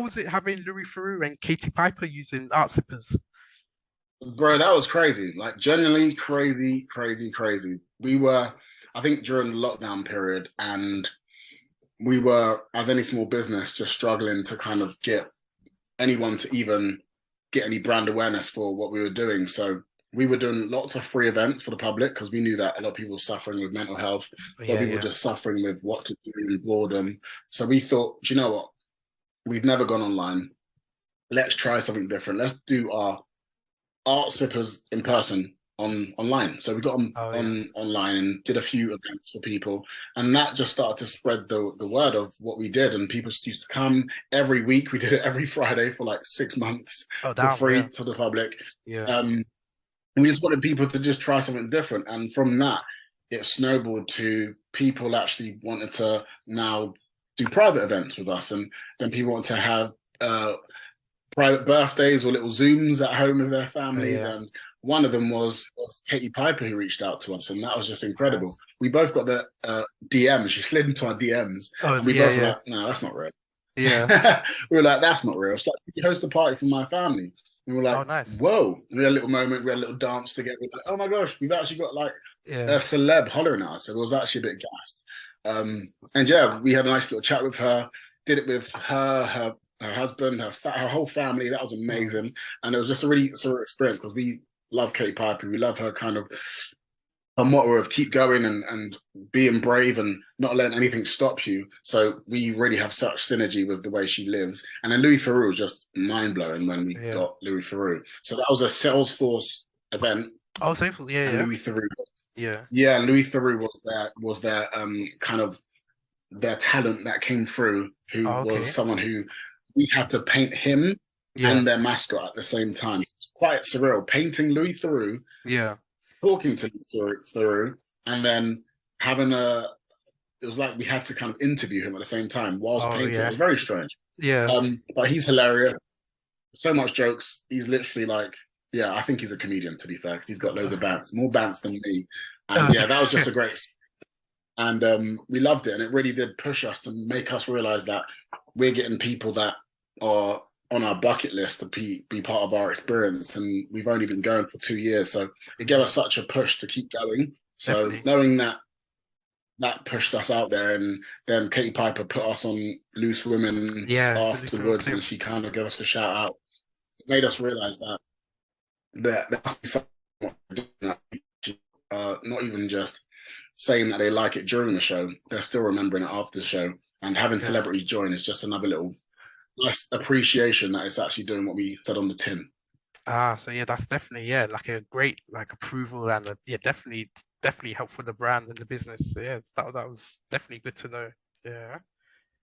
was it having Louis Theroux and Katie Piper using ArtSippers? Bro, that was crazy. Like genuinely crazy, crazy, crazy. We were, I think, during the lockdown period, and we were, as any small business, just struggling to kind of get anyone to even get any brand awareness for what we were doing. So we were doing lots of free events for the public because we knew that a lot of people were suffering with mental health, a lot of Yeah, people were yeah. just suffering with what to do in boredom. So we thought, do you know what? We've never gone online. Let's try something different. Let's do our ArtSippers in person on online. So we got Oh yeah. on online and did a few events for people, and that just started to spread the word of what we did. And people used to come every week. We did it every Friday for like 6 months Oh for damn, free yeah. to the public. Yeah. Um, and we just wanted people to just try something different. And from that, it snowballed to people actually wanted to now do private events with us, and then people want to have private birthdays or little Zooms at home with their Oh families. yeah. And one of them was Katie Piper, who reached out to us, and that was just incredible. Nice. We both got the DM. She slid into our DMs, Oh and we yeah, both were yeah. like, "No, that's not real." Yeah. We were like, "That's not real." She's like, "You host a party for my family." And we were Oh like, nice. "Whoa!" We had a little moment. We had a little dance together. We were like, "Oh my gosh, we've actually got like a Yeah. celeb hollering at us." So it was actually a bit gassed. And yeah, we had a nice little chat with her. Did it with her husband, her whole family. That was Mm. amazing, and it was just a really sort of experience because we love Kate Piper. We love her kind of her motto of keep going and being brave and not letting anything stop you. So we really have such synergy with the way she lives. And then Louis Theroux was just mind blowing when we Yeah. got Louis Theroux. So that was a Salesforce event, Oh thankful, yeah, and yeah. Louis Theroux, Yeah. yeah, Louis Theroux was their kind of their talent that came through, who Oh, was okay. someone who we had to paint him Yeah. and their mascot at the same time. It's quite surreal painting Louis Theroux, Yeah. talking to Theroux, and then having a. It was like we had to kind of interview him at the same time whilst Oh painting. It yeah. was very strange. Yeah. But he's hilarious. So much jokes. He's literally like, yeah, I think he's a comedian to be fair, because he's got loads of bants, more bants than me. And yeah, that was just a great and we loved it, and it really did push us to make us realize that we're getting people that are on our bucket list to be part of our experience, and we've only been going for 2 years, so it gave us Mm, such a push to keep going. So definitely. knowing that that pushed us out there, and then Katie Piper put us on Loose Women Yeah, the Lucifer afterwards, clip. and she kind of gave us a shout out. It made us realize that that's something not even just saying that they like it during the show, they're still remembering it after the show. And having Yeah. celebrities join is just another little nice appreciation that it's actually doing what we said on the tin. Ah, so yeah, that's definitely yeah, like a great like approval and yeah, definitely helpful for the brand and the business. So yeah, that was definitely good to know. Yeah.